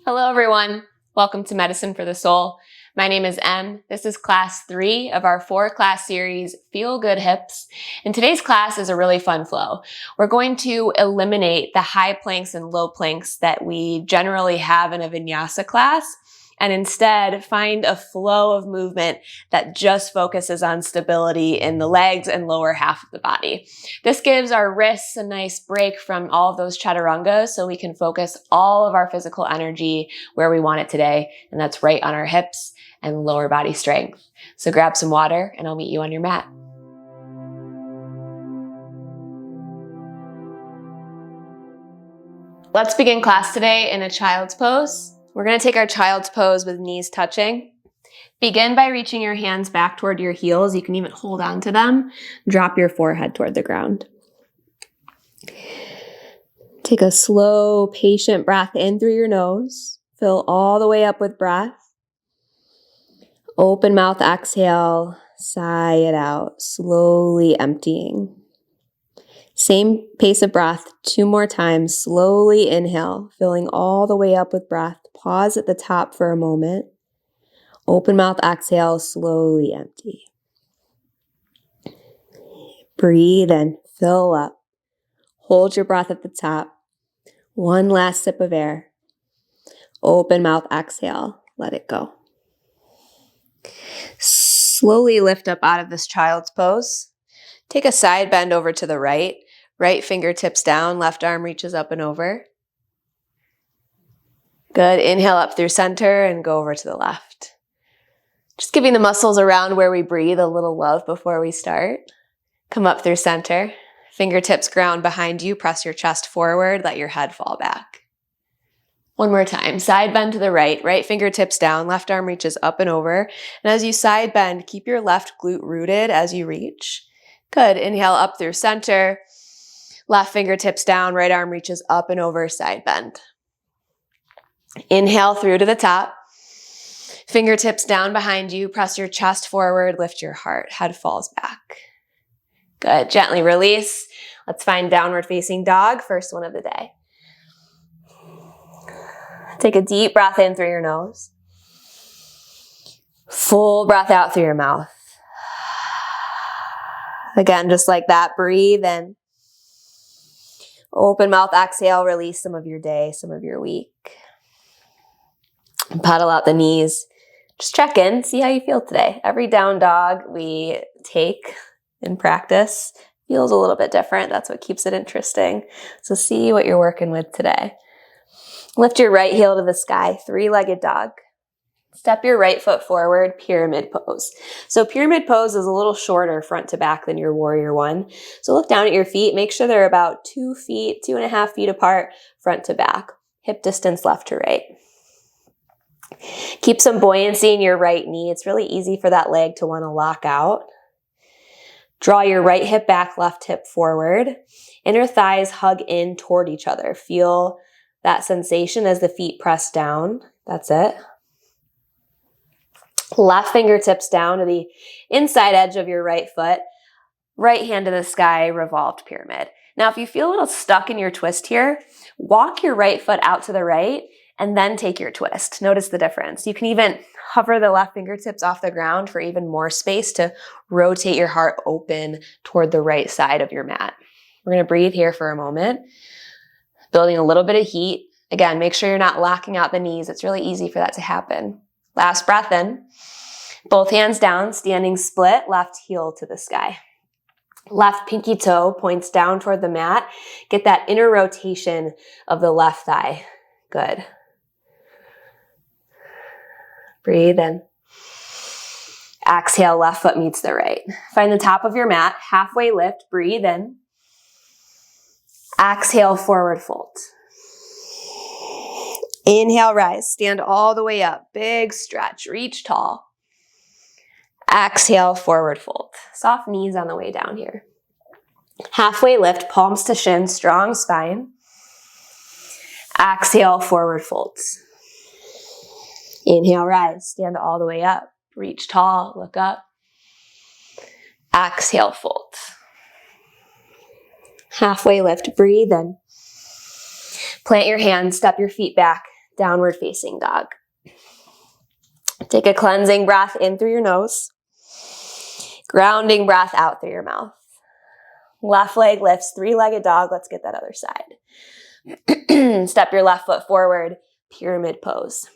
Hello everyone, welcome to Medicine for the Soul. My name is Em. This is class 3 of our 4-class series, Feel Good Hips. And today's class is a really fun flow. We're going to eliminate the high planks and low planks that we generally have in a vinyasa class, and instead find a flow of movement that just focuses on stability in the legs and lower half of the body. This gives our wrists a nice break from all of those chaturangas so we can focus all of our physical energy where we want it today, and that's right on our hips and lower body strength. So grab some water and I'll meet you on your mat. Let's begin class today in a child's pose. We're going to take our child's pose with knees touching. Begin by reaching your hands back toward your heels. You can even hold on to them. Drop your forehead toward the ground. Take a slow, patient breath in through your nose. Fill all the way up with breath. Open mouth, exhale, sigh it out, slowly emptying. Same pace of breath, 2 more times. Slowly inhale, filling all the way up with breath. Pause at the top for a moment. Open mouth, exhale, slowly empty. Breathe in, fill up. Hold your breath at the top. 1 last sip of air. Open mouth, exhale, let it go. Slowly lift up out of this child's pose. Take a side bend over to the right. Right fingertips down, left arm reaches up and over. Good. Inhale up through center and go over to the left. Just giving the muscles around where we breathe a little love before we start. Come up through center. Fingertips ground behind you. Press your chest forward. Let your head fall back. 1 more time. Side bend to the right. Right fingertips down. Left arm reaches up and over. And as you side bend, keep your left glute rooted as you reach. Good. Inhale up through center. Left fingertips down. Right arm reaches up and over. Side bend. Inhale through to the top. Fingertips down behind you. Press your chest forward. Lift your heart. Head falls back. Good. Gently release. Let's find downward facing dog. First one of the day. Take a deep breath in through your nose. Full breath out through your mouth. Again, just like that, breathe in. Open mouth, exhale, release some of your day, some of your week. Paddle out the knees. Just check in, see how you feel today. Every down dog we take in practice feels a little bit different. That's what keeps it interesting. So see what you're working with today. Lift your right heel to the sky, 3-legged dog. Step your right foot forward, pyramid pose. So pyramid pose is a little shorter front to back than your warrior one. So look down at your feet. Make sure they're about 2 feet, 2.5 feet apart, front to back. Hip distance left to right. Keep some buoyancy in your right knee. It's really easy for that leg to want to lock out. Draw your right hip back, left hip forward. Inner thighs hug in toward each other. Feel that sensation as the feet press down. That's it. Left fingertips down to the inside edge of your right foot. Right hand to the sky, revolved pyramid. Now, if you feel a little stuck in your twist here, walk your right foot out to the right and then take your twist. Notice the difference. You can even hover the left fingertips off the ground for even more space to rotate your heart open toward the right side of your mat. We're going to breathe here for a moment. Building a little bit of heat. Again, make sure you're not locking out the knees. It's really easy for that to happen. Last breath in. Both hands down, standing split, left heel to the sky. Left pinky toe points down toward the mat. Get that inner rotation of the left thigh. Good. Breathe in. Exhale, left foot meets the right. Find the top of your mat, halfway lift, breathe in. Exhale, forward fold. Inhale, rise, stand all the way up. Big stretch, reach tall. Exhale, forward fold. Soft knees on the way down here. Halfway lift, palms to shins, strong spine. Exhale, forward folds. Inhale, rise, stand all the way up. Reach tall, look up. Exhale, fold. Halfway lift, breathe in. Plant your hands, step your feet back downward facing dog. Take a cleansing breath in through your nose. Grounding breath out through your mouth. Left leg lifts, three-legged dog. Let's get that other side. Step your left foot forward, pyramid pose.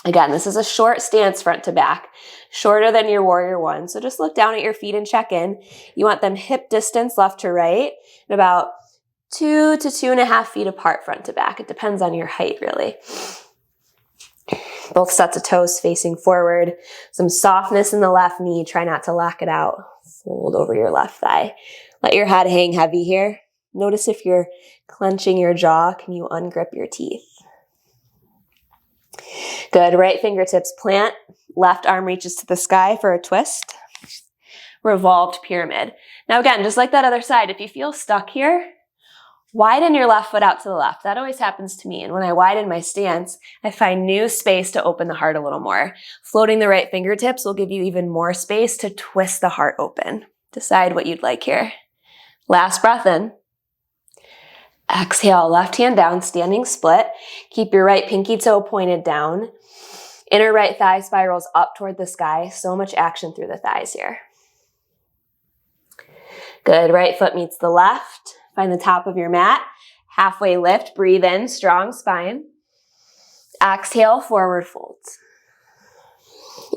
Again, this is a short stance front to back, shorter than your warrior one. So just look down at your feet and check in. You want them hip distance left to right and about 2 to 2.5 feet apart front to back. It depends on your height, really. Both sets of toes facing forward. Some softness in the left knee. Try not to lock it out. Fold over your left thigh. Let your head hang heavy here. Notice if you're clenching your jaw, can you ungrip your teeth? Good. Right fingertips plant. Left arm reaches to the sky for a twist. Revolved pyramid. Now again, just like that other side, if you feel stuck here, widen your left foot out to the left. That always happens to me. And when I widen my stance, I find new space to open the heart a little more. Floating the right fingertips will give you even more space to twist the heart open. Decide what you'd like here. Last breath in. Exhale, left hand down, standing split. Keep your right pinky toe pointed down. Inner right thigh spirals up toward the sky. So much action through the thighs here. Good. Right foot meets the left. Find the top of your mat. Halfway lift. Breathe in. Strong spine. Exhale. Forward fold.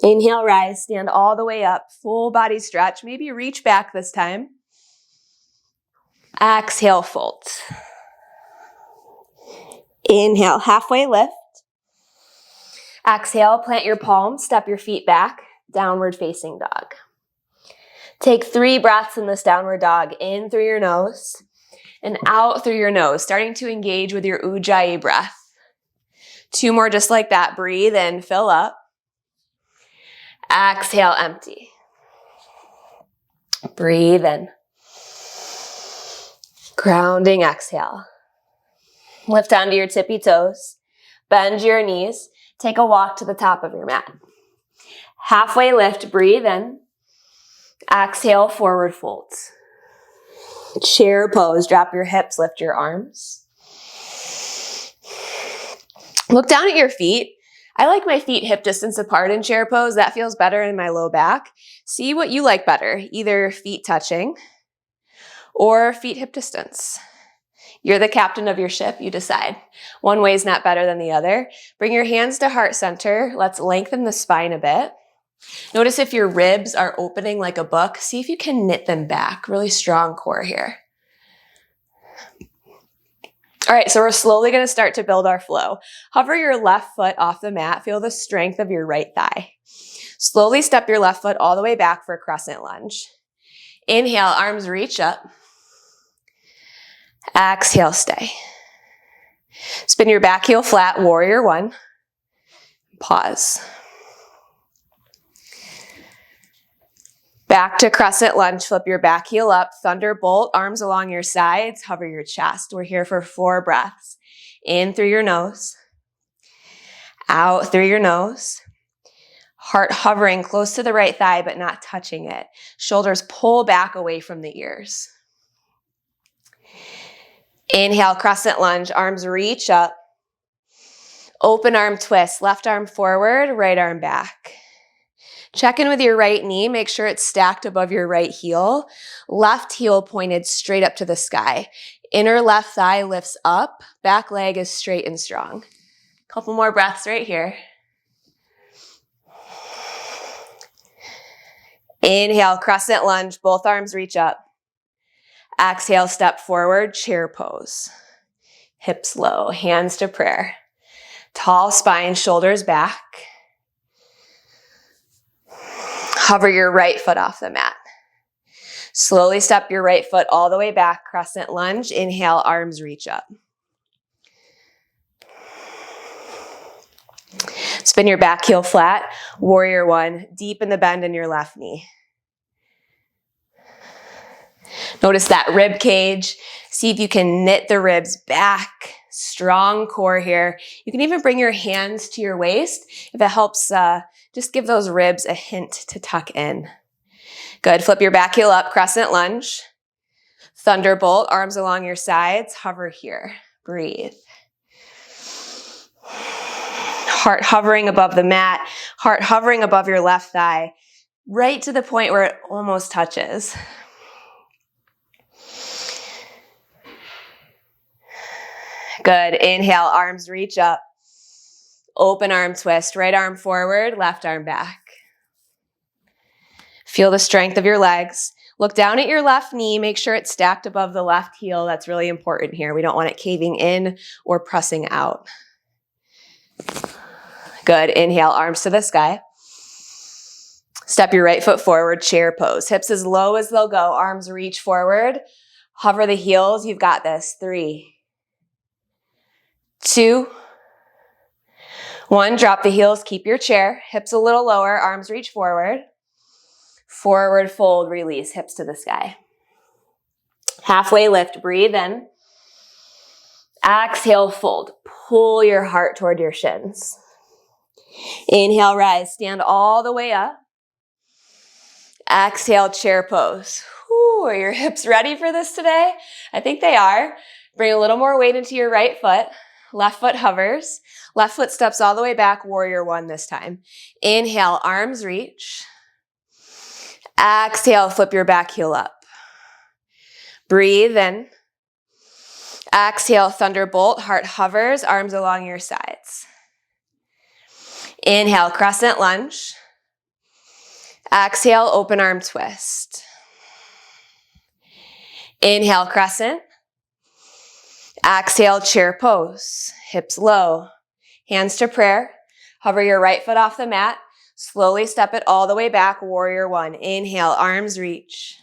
Inhale. Rise. Stand all the way up. Full body stretch. Maybe reach back this time. Exhale. Fold. Inhale. Halfway lift. Exhale. Plant your palms. Step your feet back. Downward facing dog. Take 3 breaths in this downward dog. In through your nose and out through your nose, starting to engage with your Ujjayi breath. 2 more just like that. Breathe in, fill up. Exhale, empty. Breathe in. Grounding exhale. Lift onto your tippy toes. Bend your knees. Take a walk to the top of your mat. Halfway lift, breathe in. Exhale, forward folds. Chair pose, drop your hips, lift your arms. Look down at your feet. I like my feet hip distance apart in chair pose. That feels better in my low back. See what you like better, either feet touching or feet hip distance. You're the captain of your ship, you decide. One way is not better than the other. Bring your hands to heart center. Let's lengthen the spine a bit. Notice if your ribs are opening like a book. See if you can knit them back. Really strong core here. All right, so we're slowly going to start to build our flow. Hover your left foot off the mat. Feel the strength of your right thigh. Slowly step your left foot all the way back for a crescent lunge. Inhale, arms reach up. Exhale, stay. Spin your back heel flat, warrior one. Pause. Back to crescent lunge, flip your back heel up, thunderbolt, arms along your sides, hover your chest. We're here for 4 breaths. In through your nose, out through your nose. Heart hovering close to the right thigh, but not touching it. Shoulders pull back away from the ears. Inhale, crescent lunge, arms reach up. Open arm twist, left arm forward, right arm back. Check in with your right knee. Make sure it's stacked above your right heel. Left heel pointed straight up to the sky. Inner left thigh lifts up. Back leg is straight and strong. Couple more breaths right here. Inhale, crescent lunge. Both arms reach up. Exhale, step forward, chair pose. Hips low, hands to prayer. Tall spine, shoulders back. Hover your right foot off the mat. Slowly step your right foot all the way back, crescent lunge. Inhale, arms reach up. Spin your back heel flat, warrior one, deep in the bend in your left knee. Notice that rib cage. See if you can knit the ribs back. Strong core here. You can even bring your hands to your waist if it helps just give those ribs a hint to tuck in. Good. Flip your back heel up, crescent lunge. Thunderbolt, arms along your sides. Hover here. Breathe. Heart hovering above the mat, heart hovering above your left thigh, right to the point where it almost touches. Good. Inhale, arms reach up. Open arm twist, right arm forward, left arm back. Feel the strength of your legs. Look down at your left knee. Make sure it's stacked above the left heel. That's really important here. We don't want it caving in or pressing out. Good. Inhale, arms to the sky. Step your right foot forward, chair pose. Hips as low as they'll go. Arms reach forward. Hover the heels. You've got this. 3, 2, 1. Drop the heels. Keep your chair. Hips a little lower. Arms reach forward. Forward fold, release, hips to the sky. Halfway lift, breathe in. Exhale, fold. Pull your heart toward your shins. Inhale, rise, stand all the way up. Exhale, chair pose. Whew, are your hips ready for this today? I think they are. Bring a little more weight into your right foot. Left foot hovers. Left foot steps all the way back, warrior one this time. Inhale, arms reach. Exhale, flip your back heel up. Breathe in. Exhale, thunderbolt, heart hovers, arms along your sides. Inhale, crescent lunge. Exhale, open arm twist. Inhale, crescent. Exhale, chair pose. Hips low. Hands to prayer. Hover your right foot off the mat. Slowly step it all the way back, warrior one. Inhale, arms reach.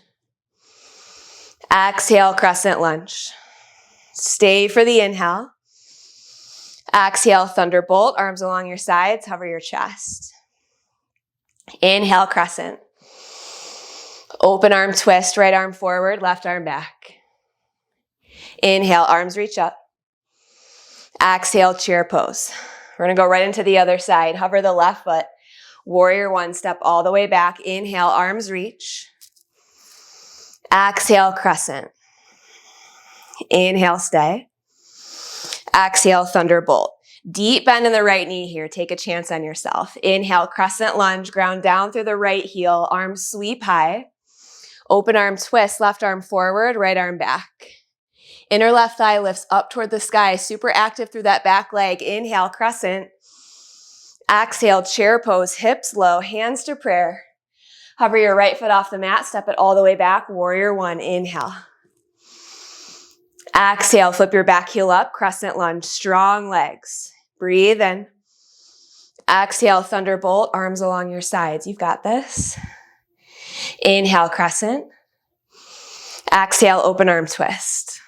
Exhale, crescent lunge. Stay for the inhale. Exhale, thunderbolt, arms along your sides, hover your chest. Inhale, crescent. Open arm twist, right arm forward, left arm back. Inhale, arms reach up. Exhale, chair pose. We're gonna go right into the other side. Hover the left foot. Warrior one, step all the way back. Inhale, arms reach. Exhale, crescent. Inhale, stay. Exhale, thunderbolt. Deep bend in the right knee here. Take a chance on yourself. Inhale, crescent lunge. Ground down through the right heel. Arms sweep high. Open arm twist. Left arm forward, right arm back. Inner left thigh lifts up toward the sky. Super active through that back leg. Inhale, crescent. Exhale, chair pose, hips low, hands to prayer. Hover your right foot off the mat, step it all the way back, warrior one, inhale. Exhale, flip your back heel up, crescent lunge, strong legs. Breathe in. Exhale, thunderbolt, arms along your sides. You've got this. Inhale, crescent. Exhale, open arm twist.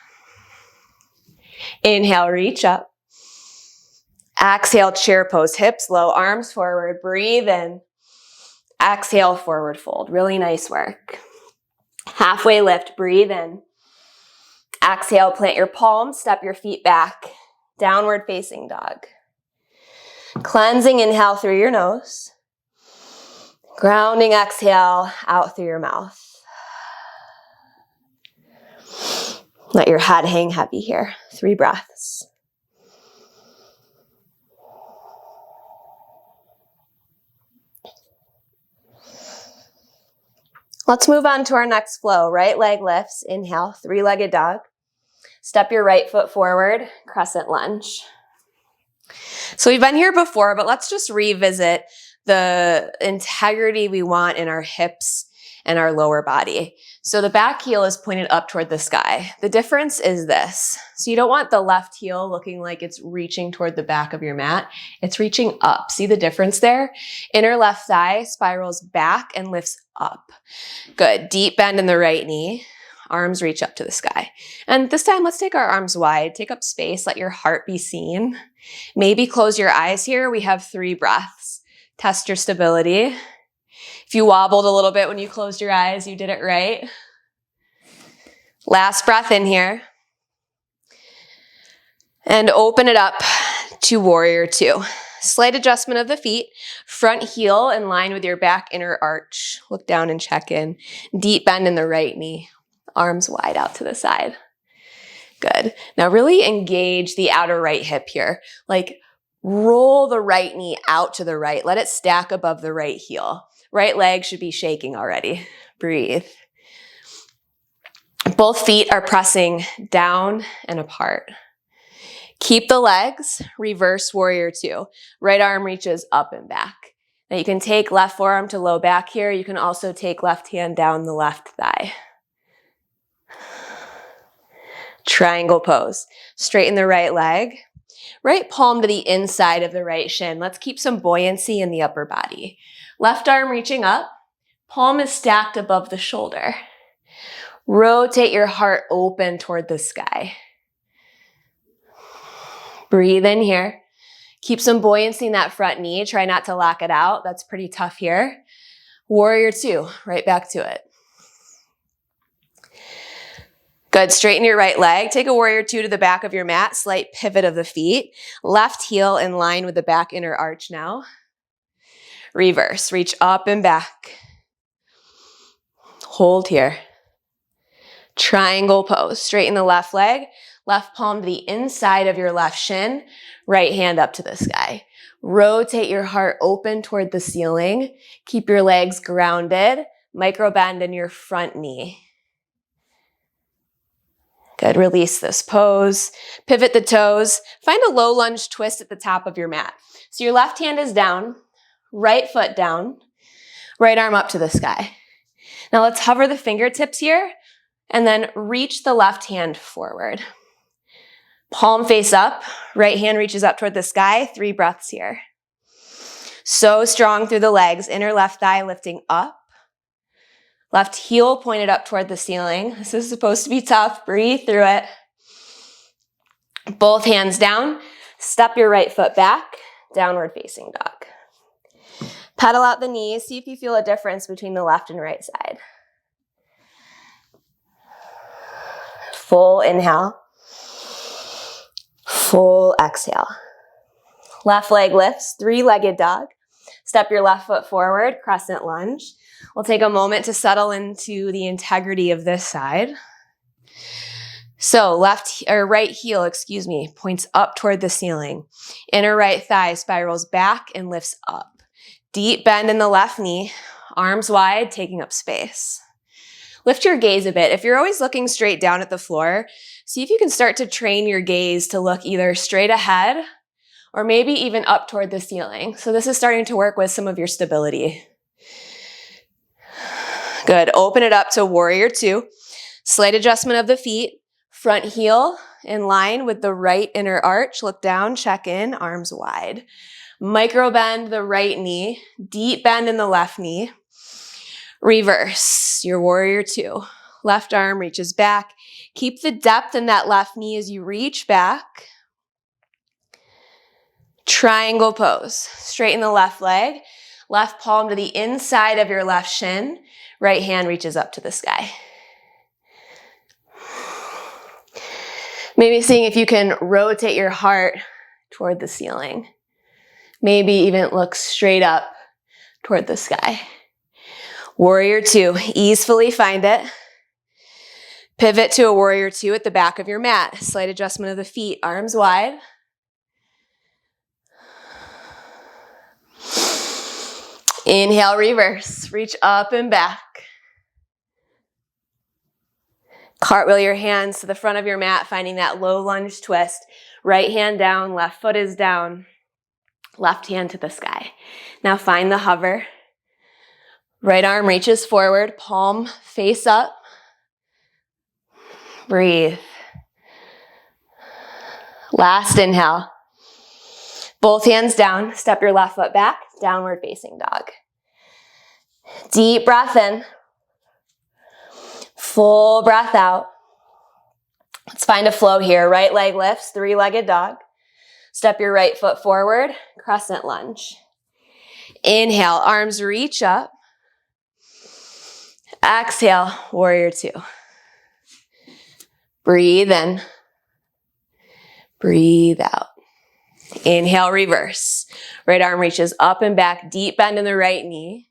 Inhale, reach up. Exhale, chair pose, hips low, arms forward, breathe in. Exhale, forward fold. Really nice work. Halfway lift, breathe in. Exhale, plant your palms, step your feet back. Downward facing dog. Cleansing inhale through your nose. Grounding exhale out through your mouth. Let your head hang heavy here. 3 breaths. Let's move on to our next flow. Right leg lifts, inhale, 3-legged dog. Step your right foot forward, crescent lunge. So we've been here before, but let's just revisit the integrity we want in our hips and our lower body. So the back heel is pointed up toward the sky. The difference is this. So you don't want the left heel looking like it's reaching toward the back of your mat. It's reaching up. See the difference there? Inner left thigh spirals back and lifts up. Good. Deep bend in the right knee. Arms reach up to the sky. And this time, let's take our arms wide. Take up space. Let your heart be seen. Maybe close your eyes here. We have 3 breaths. Test your stability. If you wobbled a little bit when you closed your eyes, you did it right. Last breath in here. And open it up to warrior 2. Slight adjustment of the feet. Front heel in line with your back inner arch. Look down and check in. Deep bend in the right knee. Arms wide out to the side. Good. Now really engage the outer right hip here. Like Roll the right knee out to the right. Let it stack above the right heel. Right leg should be shaking already. Breathe. Both feet are pressing down and apart. Keep the legs, reverse warrior two. Right arm reaches up and back. Now you can take left forearm to low back here. You can also take left hand down the left thigh. Triangle pose. Straighten the right leg. Right palm to the inside of the right shin. Let's keep some buoyancy in the upper body. Left arm reaching up. Palm is stacked above the shoulder. Rotate your heart open toward the sky. Breathe in here. Keep some buoyancy in that front knee. Try not to lock it out. That's pretty tough here. Warrior two, right back to it. Good, straighten your right leg. Take a warrior two to the back of your mat. Slight pivot of the feet. Left heel in line with the back inner arch now. Reverse, reach up and back. Hold here. Triangle pose. Straighten the left leg. Left palm to the inside of your left shin. Right hand up to the sky. Rotate your heart open toward the ceiling. Keep your legs grounded. Micro bend in your front knee. Good, release this pose. Pivot the toes. Find a low lunge twist at the top of your mat. So your left hand is down, right foot down, right arm up to the sky. Now let's hover the fingertips here and then reach the left hand forward. Palm face up, right hand reaches up toward the sky. 3 breaths here. So strong through the legs, inner left thigh lifting up. Left heel pointed up toward the ceiling. This is supposed to be tough. Breathe through it. Both hands down. Step your right foot back. Downward facing dog. Pedal out the knees. See if you feel a difference between the left and right side. Full inhale. Full exhale. Left leg lifts. 3-legged dog. Step your left foot forward. Crescent lunge. We'll take a moment to settle into the integrity of this side. So right heel, points up toward the ceiling. Inner right thigh spirals back and lifts up. Deep bend in the left knee, arms wide, taking up space. Lift your gaze a bit. If you're always looking straight down at the floor, see if you can start to train your gaze to look either straight ahead or maybe even up toward the ceiling. So this is starting to work with some of your stability. Good. Open it up to warrior two. Slight adjustment of the feet. Front heel in line with the right inner arch. Look down, check in, arms wide. Micro bend the right knee. Deep bend in the left knee. Reverse your warrior two. Left arm reaches back. Keep the depth in that left knee as you reach back. Triangle pose. Straighten the left leg. Left palm to the inside of your left shin. Right hand reaches up to the sky. Maybe seeing if you can rotate your heart toward the ceiling. Maybe even look straight up toward the sky. Warrior two, easefully find it. Pivot to a warrior two at the back of your mat. Slight adjustment of the feet, arms wide. Inhale, reverse. Reach up and back. Cartwheel your hands to the front of your mat, finding that low lunge twist. Right hand down, left foot is down. Left hand to the sky. Now find the hover. Right arm reaches forward, palm face up. Breathe. Last inhale. Both hands down, step your left foot back, downward facing dog. Deep breath in. Full breath out. Let's find a flow here. Right leg lifts, 3-legged dog. Step your right foot forward, crescent lunge. Inhale, arms reach up. Exhale, warrior two. Breathe in. Breathe out. Inhale, reverse. Right arm reaches up and back, deep bend in the right knee.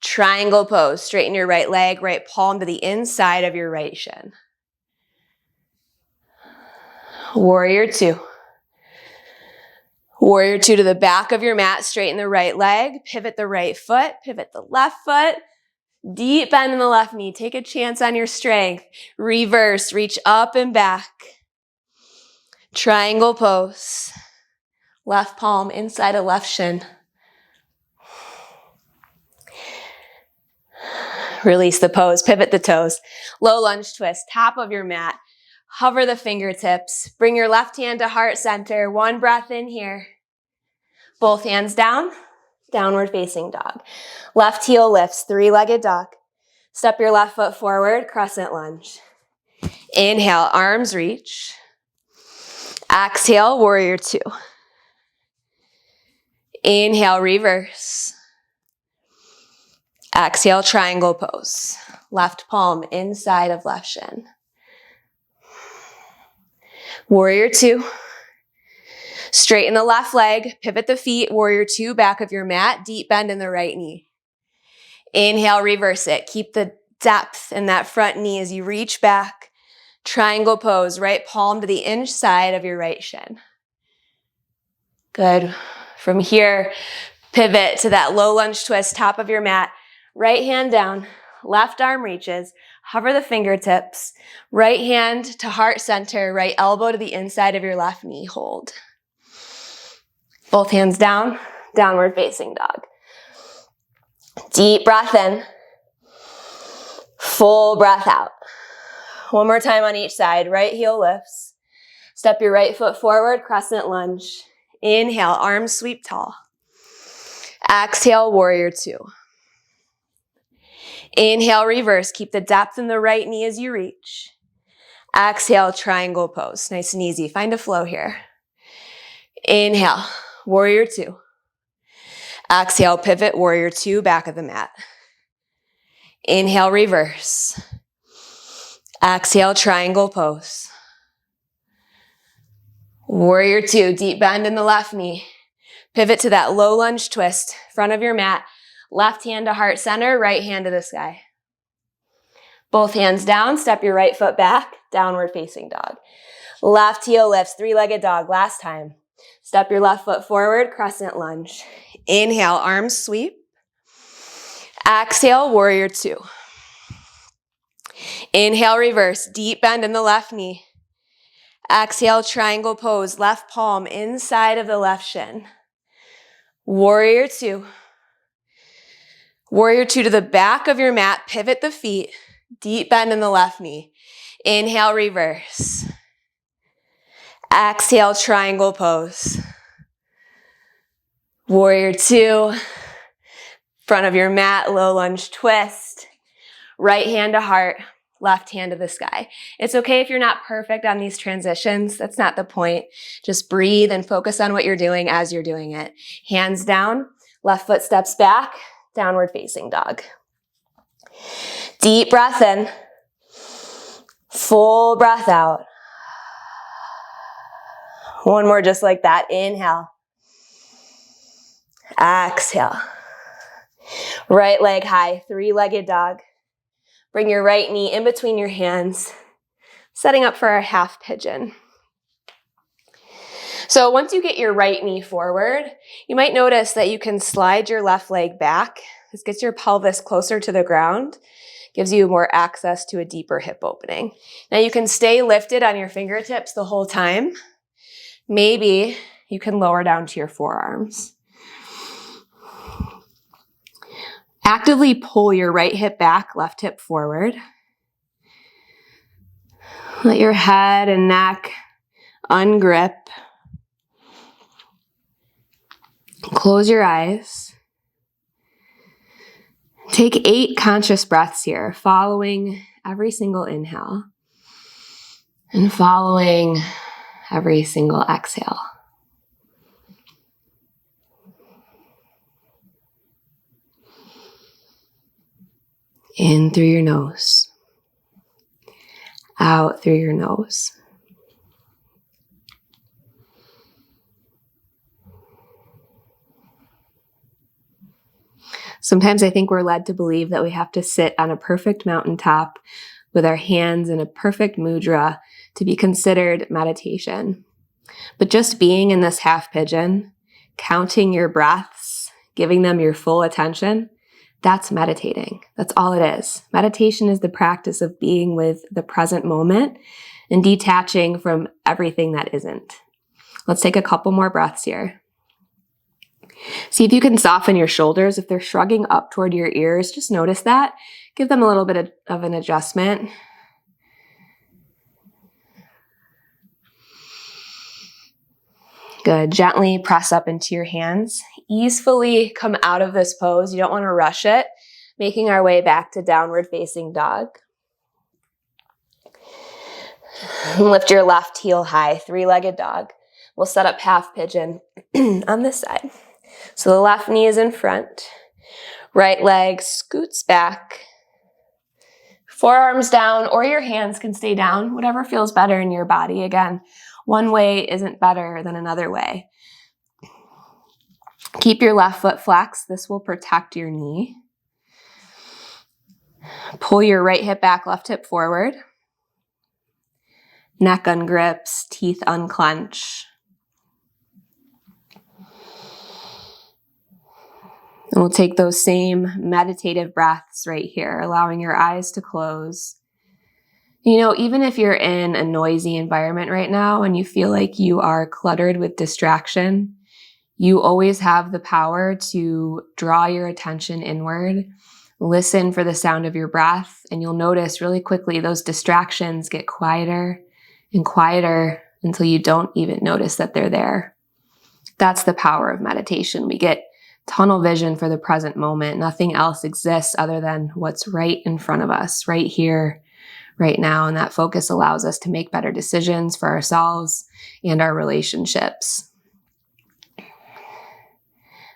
Triangle pose. Straighten your right leg, right palm to the inside of your right shin. Warrior two. Warrior two to the back of your mat, straighten the right leg, pivot the right foot, pivot the left foot, deep bend in the left knee. Take a chance on your strength. Reverse, reach up and back. Triangle pose. Left palm inside of left shin. Release the pose, pivot the toes. Low lunge twist, top of your mat. Hover the fingertips. Bring your left hand to heart center. One breath in here. Both hands down, downward facing dog. Left heel lifts, three-legged dog. Step your left foot forward, crescent lunge. Inhale, arms reach. Exhale, warrior two. Inhale, reverse. Exhale, triangle pose. Left palm inside of left shin. Warrior two. Straighten the left leg, pivot the feet, warrior two, back of your mat, deep bend in the right knee. Inhale, reverse it. Keep the depth in that front knee as you reach back. Triangle pose, right palm to the inside of your right shin. Good. From here, pivot to that low lunge twist, top of your mat. Right hand down, left arm reaches. Hover the fingertips. Right hand to heart center, right elbow to the inside of your left knee. Hold. Both hands down, downward facing dog. Deep breath in. Full breath out. One more time on each side. Right heel lifts. Step your right foot forward, crescent lunge. Inhale, arms sweep tall. Exhale, warrior two. Inhale, reverse. Keep the depth in the right knee as you reach. Exhale, triangle pose. Nice and easy. Find a flow here. Inhale, warrior two. Exhale, pivot, warrior two, back of the mat. Inhale, reverse. Exhale, triangle pose. Warrior two, deep bend in the left knee. Pivot to that low lunge twist, front of your mat. Left hand to heart center, right hand to the sky. Both hands down, step your right foot back, downward facing dog. Left heel lifts, three-legged dog, last time. Step your left foot forward, crescent lunge. Inhale, arms sweep. Exhale, warrior two. Inhale, reverse, deep bend in the left knee. Exhale, triangle pose, left palm inside of the left shin. Warrior two. Warrior two to the back of your mat, pivot the feet, deep bend in the left knee. Inhale, reverse. Exhale, triangle pose. Warrior two, front of your mat, low lunge twist. Right hand to heart, left hand to the sky. It's okay if you're not perfect on these transitions. That's not the point. Just breathe and focus on what you're doing as you're doing it. Hands down, left foot steps back, downward facing dog. Deep breath in. Full breath out. One more just like that. Inhale. Exhale. Right leg high, three-legged dog. Bring your right knee in between your hands, setting up for a half pigeon. So once you get your right knee forward, you might notice that you can slide your left leg back. This gets your pelvis closer to the ground, gives you more access to a deeper hip opening. Now you can stay lifted on your fingertips the whole time. Maybe you can lower down to your forearms. Actively pull your right hip back, left hip forward. Let your head and neck ungrip. Close your eyes. Take 8 conscious breaths here, following every single inhale and following every single exhale. In through your nose, out through your nose. Sometimes I think we're led to believe that we have to sit on a perfect mountaintop with our hands in a perfect mudra to be considered meditation. But just being in this half pigeon, counting your breaths, giving them your full attention, that's meditating. That's all it is. Meditation is the practice of being with the present moment and detaching from everything that isn't. Let's take a couple more breaths here. See if you can soften your shoulders. If they're shrugging up toward your ears, just notice that. Give them a little bit of an adjustment. Good. Gently press up into your hands. Easefully come out of this pose. You don't want to rush it. Making our way back to downward facing dog. Lift your left heel high, three-legged dog. We'll set up half pigeon on this side. So the left knee is in front. Right leg scoots back. Forearms down, or your hands can stay down, whatever feels better in your body. Again, one way isn't better than another way. Keep your left foot flexed. This will protect your knee. Pull your right hip back, left hip forward. Neck ungrips, teeth unclench. And we'll take those same meditative breaths right here, allowing your eyes to close. You know, even if you're in a noisy environment right now and you feel like you are cluttered with distraction, you always have the power to draw your attention inward, listen for the sound of your breath, and you'll notice really quickly those distractions get quieter and quieter until you don't even notice that they're there. That's the power of meditation. We get tunnel vision for the present moment. Nothing else exists other than what's right in front of us, right here, right now. And that focus allows us to make better decisions for ourselves and our relationships.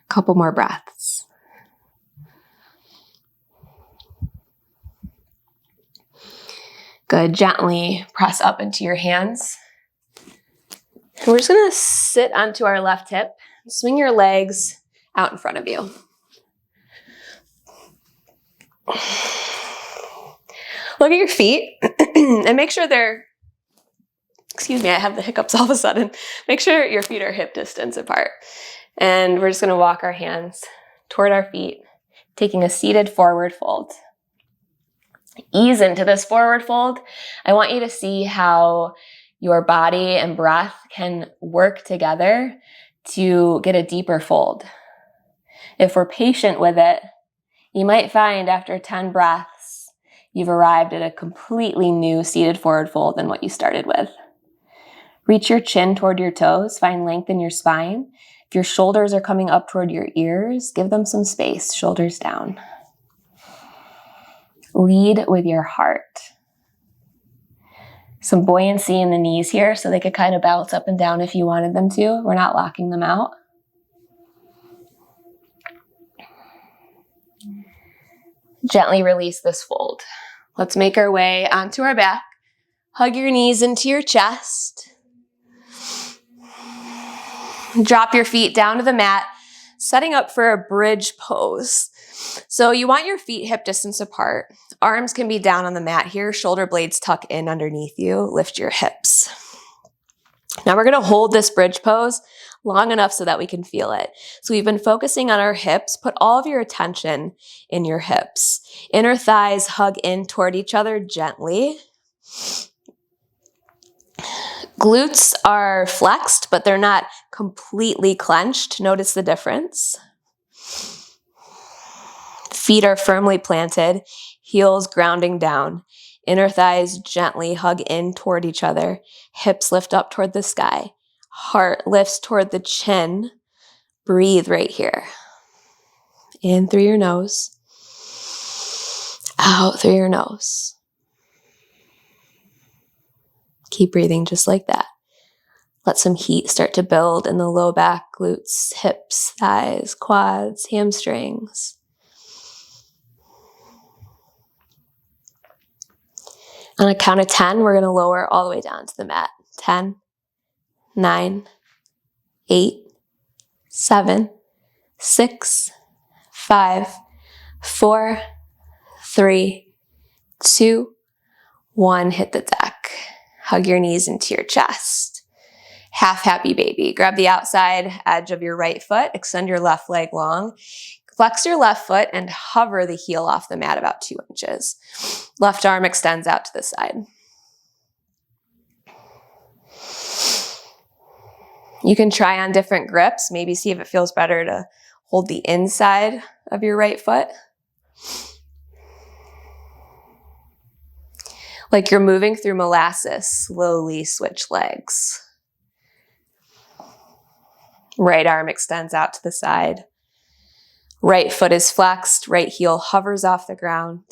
Couple more breaths. Good. Gently press up into your hands. And we're just going to sit onto our left hip. Swing your legs out in front of you. Look at your feet and make sure they're, excuse me, I have the hiccups all of a sudden. Make sure your feet are hip distance apart. And we're just going to walk our hands toward our feet, taking a seated forward fold. Ease into this forward fold. I want you to see how your body and breath can work together to get a deeper fold. If we're patient with it, you might find after 10 breaths, you've arrived at a completely new seated forward fold than what you started with. Reach your chin toward your toes, find length in your spine. If your shoulders are coming up toward your ears, give them some space, shoulders down. Lead with your heart. Some buoyancy in the knees here so they could kind of bounce up and down if you wanted them to. We're not locking them out. Gently release this fold. Let's make our way onto our back. Hug your knees into your chest. Drop your feet down to the mat, setting up for a bridge pose. So you want your feet hip distance apart. Arms can be down on the mat here. Shoulder blades tuck in underneath you. Lift your hips. Now we're going to hold this bridge pose long enough so that we can feel it. So we've been focusing on our hips. Put all of your attention in your hips. Inner thighs hug in toward each other gently. Glutes are flexed, but they're not completely clenched. Notice the difference. Feet are firmly planted, heels grounding down. Inner thighs gently hug in toward each other. Hips lift up toward the sky. Heart lifts toward the chin. Breathe right here. In through your nose. Out through your nose. Keep breathing just like that. Let some heat start to build in the low back, glutes, hips, thighs, quads, hamstrings. On a count of 10, we're going to lower all the way down to the mat. 10, 9, 8, 7, 6, 5, 4, 3, 2, 1. Hit the deck. Hug your knees into your chest. Half happy baby. Grab the outside edge of your right foot, extend your left leg long, flex your left foot and hover the heel off the mat about 2 inches. Left arm extends out to the side. You can try on different grips, maybe see if it feels better to hold the inside of your right foot. Like you're moving through molasses, slowly switch legs. Right arm extends out to the side. Right foot is flexed, right heel hovers off the ground.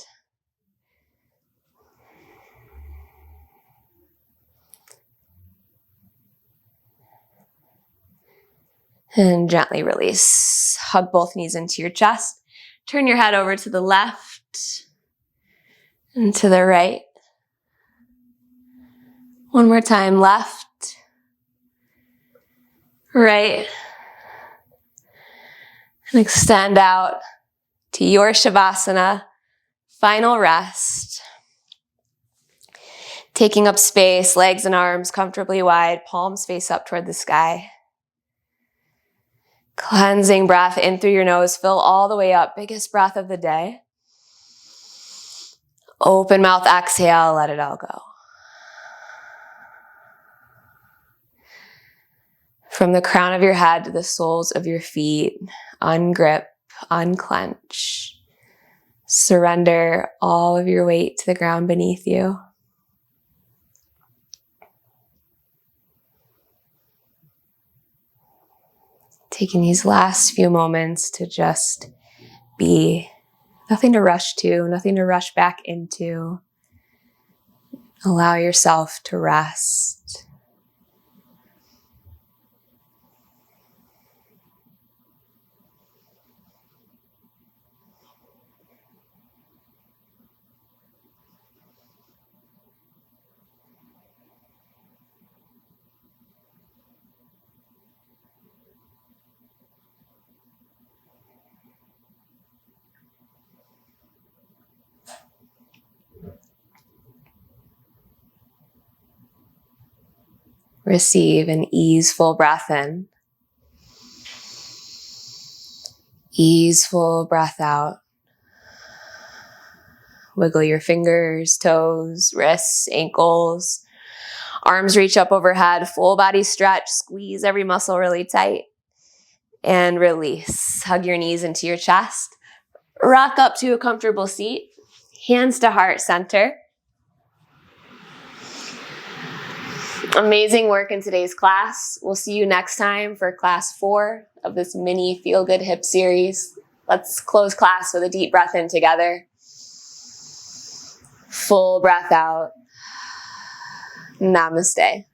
And gently release. Hug both knees into your chest. Turn your head over to the left and to the right. One more time, left, right, and extend out to your Shavasana, final rest. Taking up space, legs and arms comfortably wide, palms face up toward the sky. Cleansing breath in through your nose, fill all the way up, biggest breath of the day. Open mouth, exhale, let it all go. From the crown of your head to the soles of your feet, ungrip, unclench. Surrender all of your weight to the ground beneath you. Taking these last few moments to just be. Nothing to rush to, nothing to rush back into. Allow yourself to rest. Receive an easeful breath in. Easeful breath out. Wiggle your fingers, toes, wrists, ankles. Arms reach up overhead, full body stretch, squeeze every muscle really tight. And release. Hug your knees into your chest. Rock up to a comfortable seat. Hands to heart center. Amazing work in today's class. We'll see you next time for class 4 of this mini Feel Good Hip series. Let's close class with a deep breath in together. Full breath out. Namaste.